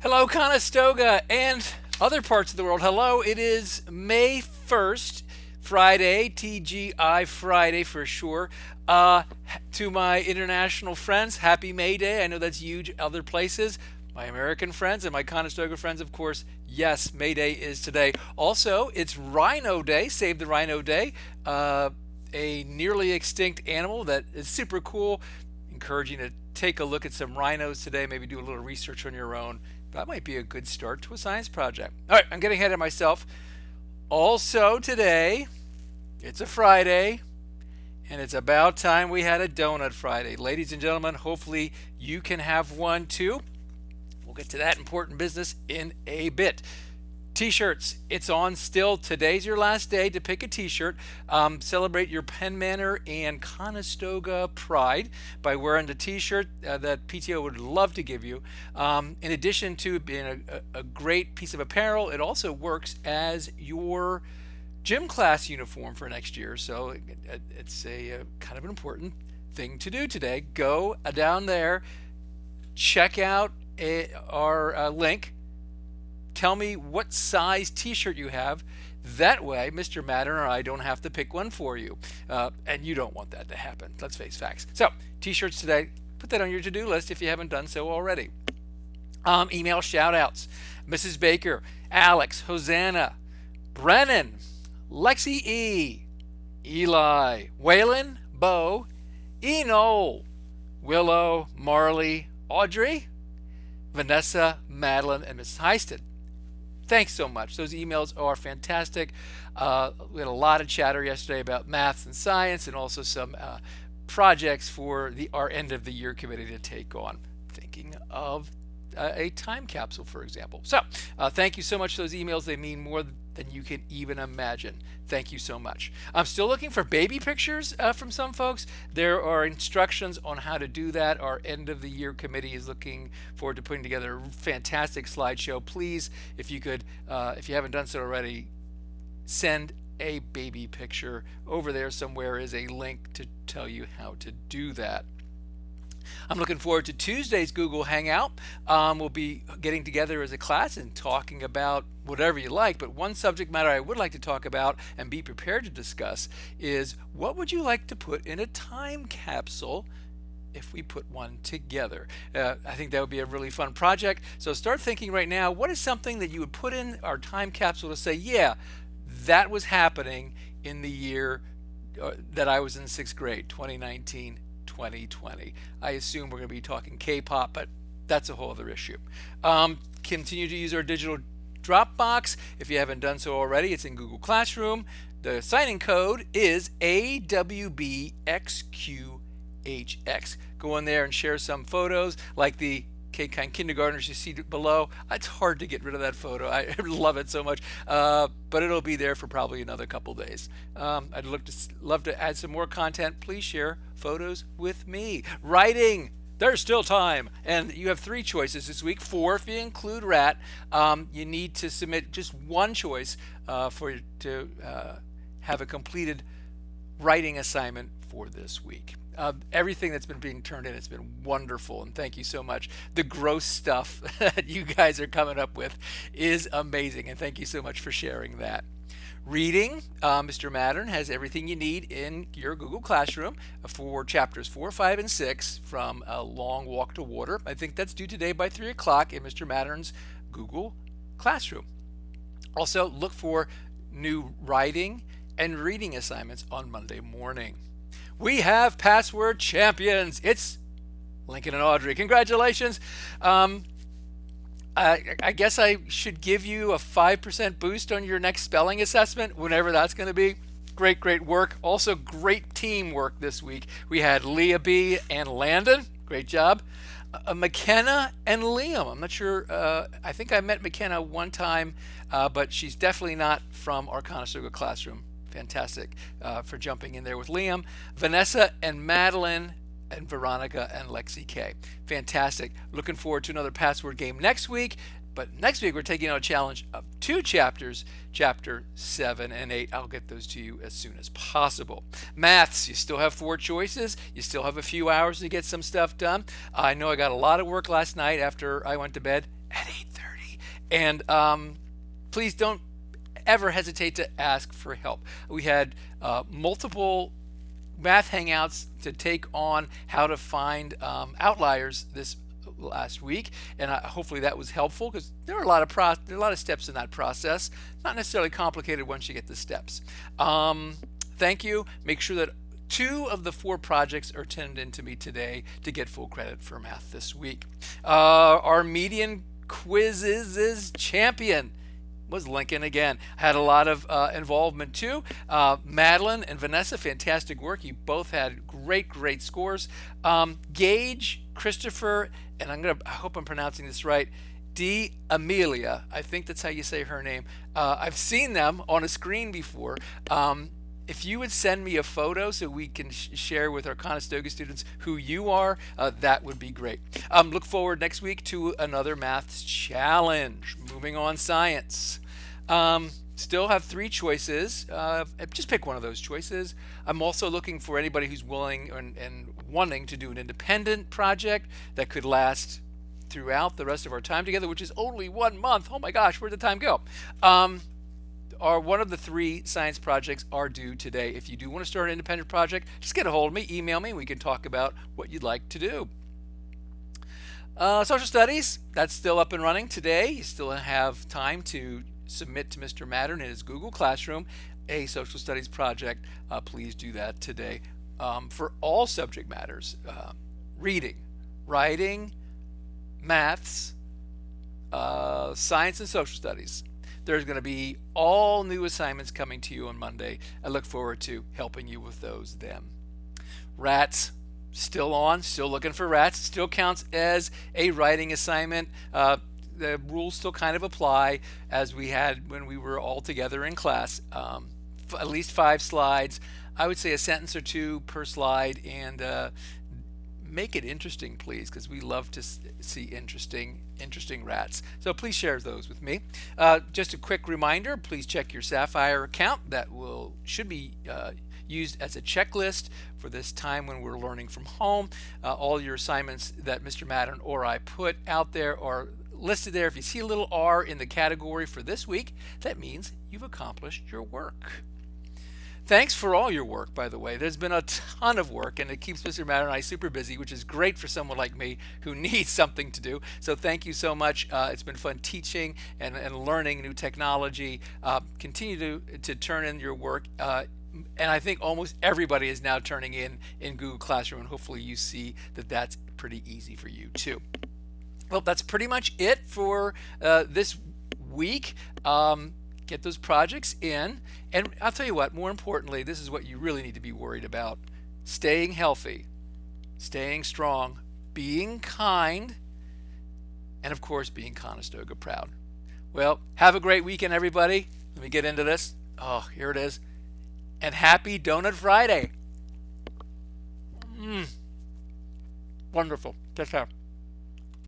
Hello, Conestoga and other parts of the world. Hello, it is May 1st, Friday, TGI Friday for sure. To my international friends, happy May Day. I know that's huge other places. My American friends and my Conestoga friends, of course, yes, May Day is today. Also, it's Rhino Day, Save the Rhino Day, a nearly extinct animal that is super cool. Encouraging to take a look at some rhinos today, maybe do a little research on your own. That might be a good start to a science project. All right, I'm getting ahead of myself. Also, today, it's a Friday, and it's about time we had a Doughnut Friday. Ladies and gentlemen, hopefully you can have one too. We'll get to that important business in a bit. T-shirts, it's on still. Today's your last day to pick a T-shirt. Celebrate your Penn Manor and Conestoga Pride by wearing the T-shirt that PTO would love to give you. In addition to being a great piece of apparel, it also works as your gym class uniform for next year. So it's a kind of an important thing to do today. Go down there, check out our link. Tell me what size T-shirt you have. That way, Mr. Madden or I don't have to pick one for you. And you don't want that to happen. Let's face facts. So, T-shirts today. Put that on your to-do list if you haven't done so already. Email shout-outs. Mrs. Baker, Alex, Hosanna, Brennan, Lexi E, Eli, Waylon, Bo, Noel, Willow, Marley, Audrey, Vanessa, Madeline, and Mrs. Heisted. Thanks so much. Those emails are fantastic. We had a lot of chatter yesterday about maths and science and also some projects for our end of the year committee to take on. Thinking of a time capsule, for example. So thank you so much for those emails. They mean more than you can even imagine. Thank you so much. I'm still looking for baby pictures from some folks. There are instructions on how to do that. Our end of the year committee is looking forward to putting together a fantastic slideshow. Please, if you could, if you haven't done so already, send a baby picture. Over there somewhere is a link to tell you how to do that. I'm looking forward to Tuesday's Google Hangout. We'll be getting together as a class and talking about whatever you like, but one subject matter I would like to talk about and be prepared to discuss is what would you like to put in a time capsule if we put one together? I think that would be a really fun project. So start thinking right now, what is something that you would put in our time capsule to say, yeah, that was happening in the year that I was in sixth grade, 2019. 2020. I assume we're going to be talking K-pop, but that's a whole other issue. Continue to use our digital Dropbox. If you haven't done so already, it's in Google Classroom. The sign-in code is AWBXQHX. Go in there and share some photos like the K-Kind kindergartners you see below. It's hard to get rid of that photo. I love it so much, but it'll be there for probably another couple days. I'd love to add some more content. Please share photos with me. Writing, there's still time, and you have 3 choices this week. 4 if you include rat. You need to submit just one choice for to have a completed writing assignment for this week. Everything that's been being turned in, it's been wonderful, and thank you so much. The gross stuff that you guys are coming up with is amazing, and thank you so much for sharing that. Reading, Mr. Mattern has everything you need in your Google Classroom for chapters 4, 5, and 6 from A Long Walk to Water. I think that's due today by 3 o'clock in Mr. Mattern's Google Classroom. Also, look for new writing and reading assignments on Monday morning. We have password champions. It's Lincoln and Audrey. Congratulations. I guess I should give you a 5% boost on your next spelling assessment, whenever that's going to be. Great work. Also, great teamwork this week. We had Leah B. and Landon. Great job. McKenna and Liam. I'm not sure. I think I met McKenna one time, but she's definitely not from our Conestoga Classroom. Fantastic for jumping in there with Liam. Vanessa and Madeline and Veronica and Lexi K. Fantastic. Looking forward to another password game next week. But next week we're taking on a challenge of 2 chapters, chapter 7 and 8. I'll get those to you as soon as possible. Maths, you still have 4 choices. You still have a few hours to get some stuff done. I know I got a lot of work last night after I went to bed at 8:30. And please don't ever hesitate to ask for help. We had multiple math hangouts to take on how to find outliers this last week, and hopefully that was helpful, because there are a lot of there are a lot of steps in that process. Not necessarily complicated once you get the steps. Thank you. Make sure that 2 of the 4 projects are turned into me today to get full credit for math this week. Our median quizzes champion was Lincoln again. Had a lot of involvement too. Madeline and Vanessa, fantastic work. You both had great scores. Gage, Christopher, and I hope I'm pronouncing this right, D. Amelia. I think that's how you say her name. I've seen them on a screen before. If you would send me a photo so we can share with our Conestoga students who you are, that would be great. Look forward next week to another maths challenge. Moving on, science. Still have 3 choices. Just pick one of those choices. I'm also looking for anybody who's willing and wanting to do an independent project that could last throughout the rest of our time together, which is only 1 month. Oh my gosh, where'd the time go? One of the 3 science projects are due today. If you do want to start an independent project, just get a hold of me, email me, and we can talk about what you'd like to do. Social studies, that's still up and running today. You still have time to submit to Mr. Mattern in his Google Classroom a social studies project. Please do that today. For all subject matters, reading, writing, maths, science, and social studies. There's going to be all new assignments coming to you on Monday. I look forward to helping you with those then. Rats, still on, still looking for rats. Still counts as a writing assignment. The rules still kind of apply as we had when we were all together in class. At least 5 slides. I would say a sentence or 2 per slide, and make it interesting, please, because we love to see interesting rats. So please share those with me. Just a quick reminder, please check your Sapphire account. That should be used as a checklist for this time when we're learning from home. All your assignments that Mr. Mattern or I put out there are listed there. If you see a little R in the category for this week, that means you've accomplished your work. Thanks for all your work, by the way. There's been a ton of work, and it keeps Mr. Mattern and I super busy, which is great for someone like me who needs something to do. So thank you so much. It's been fun teaching and learning new technology. Continue to turn in your work. And I think almost everybody is now turning in Google Classroom, and hopefully you see that that's pretty easy for you too. Well, that's pretty much it for this week. Get those projects in, and I'll tell you what, more importantly, this is what you really need to be worried about: staying healthy, staying strong, being kind, and of course being Conestoga proud. Well, have a great weekend, everybody. Let me get into this. Oh, here it is. And happy Doughnut Friday. Wonderful. Take care.